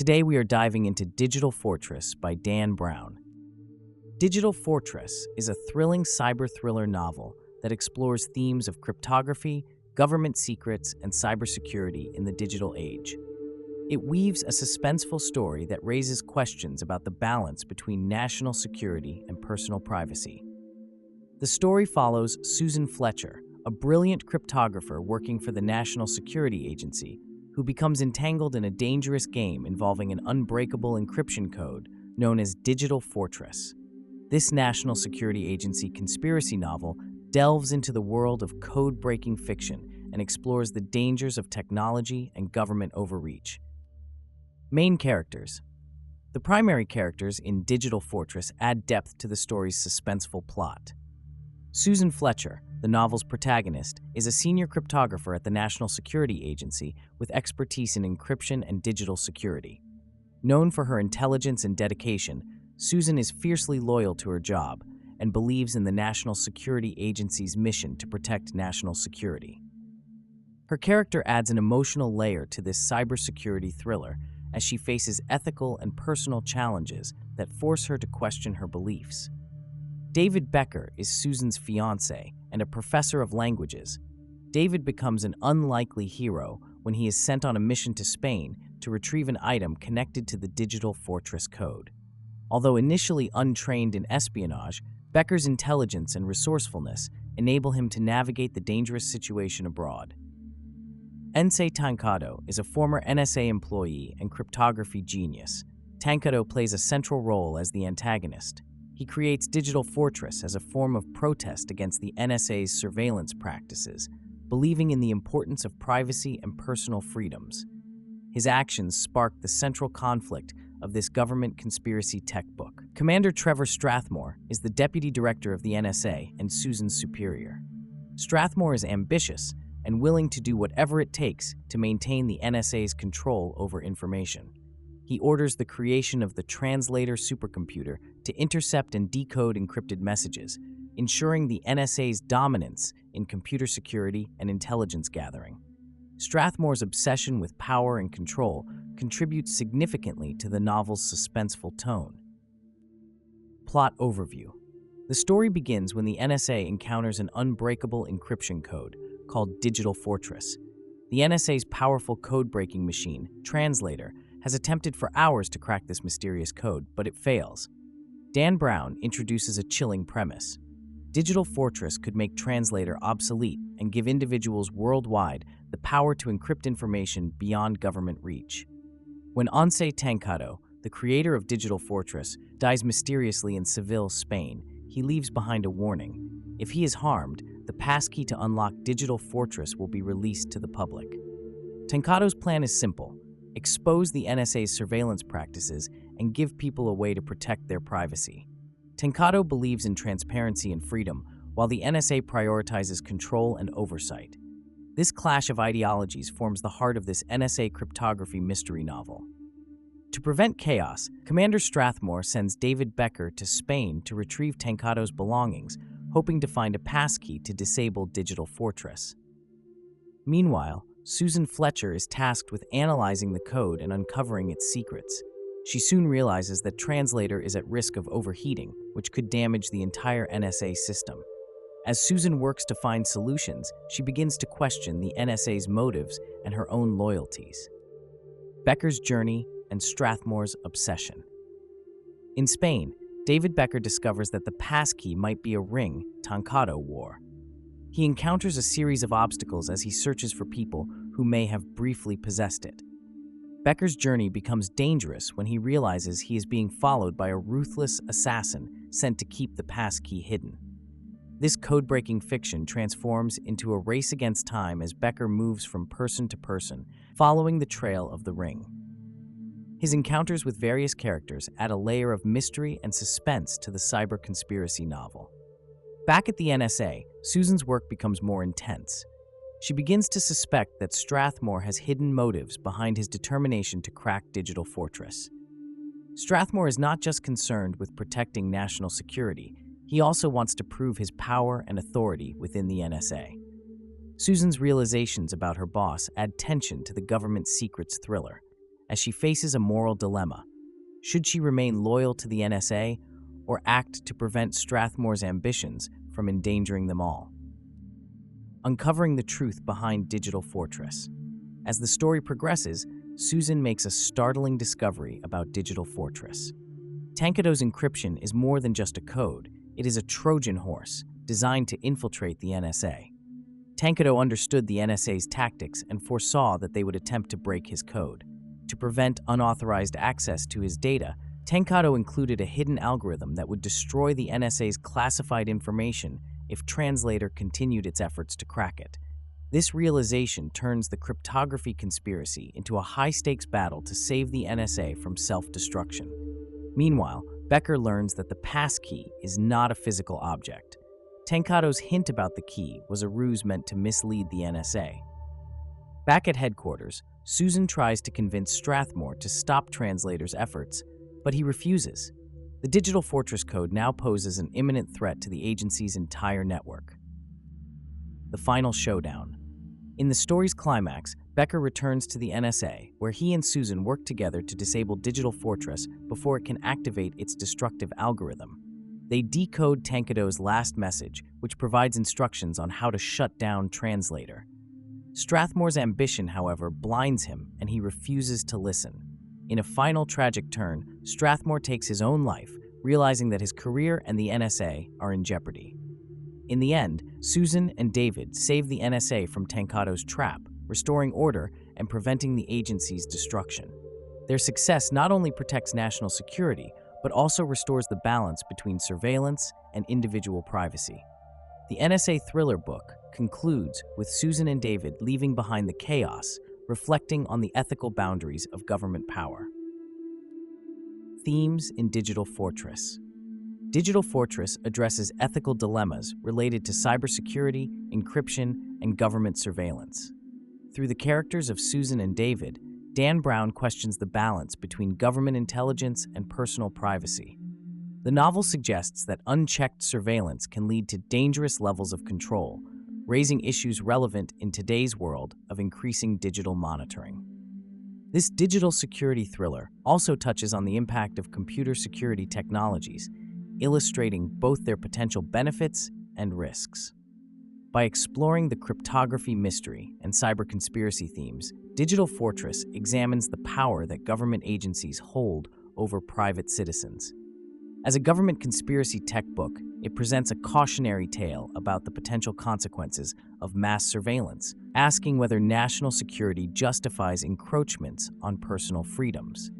Today we are diving into Digital Fortress by Dan Brown. Digital Fortress is a thrilling cyber thriller novel that explores themes of cryptography, government secrets, and cybersecurity in the digital age. It weaves a suspenseful story that raises questions about the balance between national security and personal privacy. The story follows Susan Fletcher, a brilliant cryptographer working for the National Security Agency, who becomes entangled in a dangerous game involving an unbreakable encryption code known as Digital Fortress. This National Security Agency conspiracy novel delves into the world of code-breaking fiction and explores the dangers of technology and government overreach. Main characters. The primary characters in Digital Fortress add depth to the story's suspenseful plot. Susan Fletcher, the novel's protagonist, is a senior cryptographer at the National Security Agency with expertise in encryption and digital security. Known for her intelligence and dedication, Susan is fiercely loyal to her job and believes in the National Security Agency's mission to protect national security. Her character adds an emotional layer to this cybersecurity thriller as she faces ethical and personal challenges that force her to question her beliefs. David Becker is Susan's fiancé and a professor of languages. David becomes an unlikely hero when he is sent on a mission to Spain to retrieve an item connected to the Digital Fortress code. Although initially untrained in espionage, Becker's intelligence and resourcefulness enable him to navigate the dangerous situation abroad. Ensei Tankado is a former NSA employee and cryptography genius. Tankado plays a central role as the antagonist. He creates Digital Fortress as a form of protest against the NSA's surveillance practices, believing in the importance of privacy and personal freedoms. His actions spark the central conflict of this government conspiracy tech book. Commander Strathmore is the deputy director of the NSA and Susan's superior. Strathmore is ambitious and willing to do whatever it takes to maintain the NSA's control over information. He orders the creation of the translator supercomputer to intercept and decode encrypted messages, ensuring the NSA's dominance in computer security and intelligence gathering. Strathmore's obsession with power and control contributes significantly to the novel's suspenseful tone. Plot overview. The story begins when the NSA encounters an unbreakable encryption code called Digital Fortress. The NSA's powerful code-breaking machine, Translator, has attempted for hours to crack this mysterious code, but it fails. Dan Brown introduces a chilling premise. Digital Fortress could make Translator obsolete and give individuals worldwide the power to encrypt information beyond government reach. When Ensei Tankado, the creator of Digital Fortress, dies mysteriously in Seville, Spain, he leaves behind a warning. If he is harmed, the passkey to unlock Digital Fortress will be released to the public. Tankado's plan is simple: expose the NSA's surveillance practices and give people a way to protect their privacy. Tankado believes in transparency and freedom, while the NSA prioritizes control and oversight. This clash of ideologies forms the heart of this NSA cryptography mystery novel. To prevent chaos, Commander Strathmore sends David Becker to Spain to retrieve Tankado's belongings, hoping to find a passkey to disable Digital Fortress. Meanwhile, Susan Fletcher is tasked with analyzing the code and uncovering its secrets. She soon realizes that Translator is at risk of overheating, which could damage the entire NSA system. As Susan works to find solutions, she begins to question the NSA's motives and her own loyalties. Becker's journey and Strathmore's obsession. In Spain, David Becker discovers that the passkey might be a ring Tankado wore. He encounters a series of obstacles as he searches for people who may have briefly possessed it. Becker's journey becomes dangerous when he realizes he is being followed by a ruthless assassin sent to keep the passkey hidden. This code-breaking fiction transforms into a race against time as Becker moves from person to person, following the trail of the ring. His encounters with various characters add a layer of mystery and suspense to the cyber conspiracy novel. Back at the NSA, Susan's work becomes more intense. She begins to suspect that Strathmore has hidden motives behind his determination to crack Digital Fortress. Strathmore is not just concerned with protecting national security, he also wants to prove his power and authority within the NSA. Susan's realizations about her boss add tension to the government secrets thriller. as she faces a moral dilemma. Should she remain loyal to the NSA or act to prevent Strathmore's ambitions from endangering them all? Uncovering the truth behind Digital Fortress. As the story progresses, Susan makes a startling discovery about Digital Fortress. Tankado's encryption is more than just a code. It is a Trojan horse designed to infiltrate the NSA. Tankado understood the NSA's tactics and foresaw that they would attempt to break his code. To prevent unauthorized access to his data, Tankado included a hidden algorithm that would destroy the NSA's classified information if Translator continued its efforts to crack it. This realization turns the cryptography conspiracy into a high-stakes battle to save the NSA from self-destruction. Meanwhile, Becker learns that the passkey is not a physical object. Tankado's hint about the key was a ruse meant to mislead the NSA. Back at headquarters, Susan tries to convince Strathmore to stop Translator's efforts, but he refuses. The Digital Fortress code now poses an imminent threat to the agency's entire network. The final showdown. In the story's climax, Becker returns to the NSA, where he and Susan work together to disable Digital Fortress before it can activate its destructive algorithm. They decode Tankado's last message, which provides instructions on how to shut down Translator. Strathmore's ambition, however, blinds him, and he refuses to listen. In a final tragic turn, Strathmore takes his own life, realizing that his career and the NSA are in jeopardy. In the end, Susan and David save the NSA from Tankado's trap, restoring order and preventing the agency's destruction. Their success not only protects national security, but also restores the balance between surveillance and individual privacy. The NSA thriller book concludes with Susan and David leaving behind the chaos, reflecting on the ethical boundaries of government power. Themes in Digital Fortress. Digital Fortress addresses ethical dilemmas related to cybersecurity, encryption, and government surveillance. Through the characters of Susan and David, Dan Brown questions the balance between government intelligence and personal privacy. The novel suggests that unchecked surveillance can lead to dangerous levels of control, raising issues relevant in today's world of increasing digital monitoring. This digital security thriller also touches on the impact of computer security technologies, illustrating both their potential benefits and risks. By exploring the cryptography mystery and cyber conspiracy themes, Digital Fortress examines the power that government agencies hold over private citizens. As a government conspiracy tech book, it presents a cautionary tale about the potential consequences of mass surveillance, asking whether national security justifies encroachments on personal freedoms.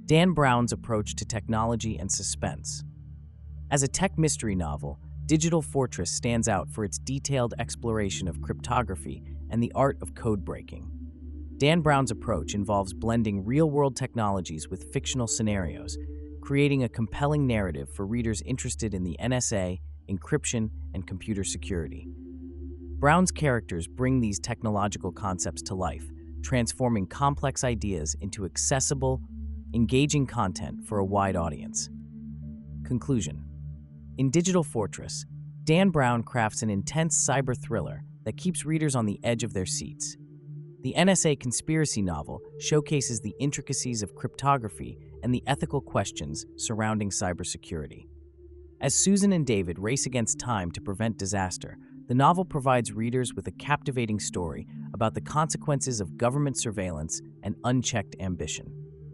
Dan Brown's approach to technology and suspense. As a tech mystery novel, Digital Fortress stands out for its detailed exploration of cryptography and the art of code breaking. Dan Brown's approach involves blending real-world technologies with fictional scenarios, creating a compelling narrative for readers interested in the NSA, encryption, and computer security. Brown's characters bring these technological concepts to life, transforming complex ideas into accessible, engaging content for a wide audience. Conclusion. In Digital Fortress, Dan Brown crafts an intense cyber thriller that keeps readers on the edge of their seats. The NSA conspiracy novel showcases the intricacies of cryptography and the ethical questions surrounding cybersecurity. As Susan and David race against time to prevent disaster, the novel provides readers with a captivating story about the consequences of government surveillance and unchecked ambition.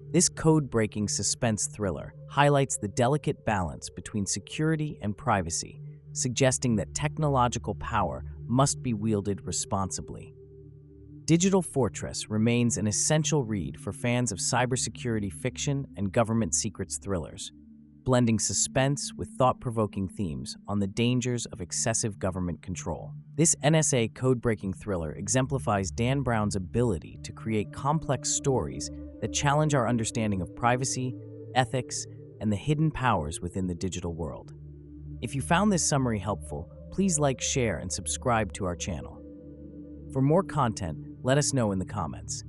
This code-breaking suspense thriller highlights the delicate balance between security and privacy, suggesting that technological power must be wielded responsibly. Digital Fortress remains an essential read for fans of cybersecurity fiction and government secrets thrillers, blending suspense with thought-provoking themes on the dangers of excessive government control. This NSA code-breaking thriller exemplifies Dan Brown's ability to create complex stories that challenge our understanding of privacy, ethics, and the hidden powers within the digital world. If you found this summary helpful, please like, share, and subscribe to our channel. For more content, let us know in the comments.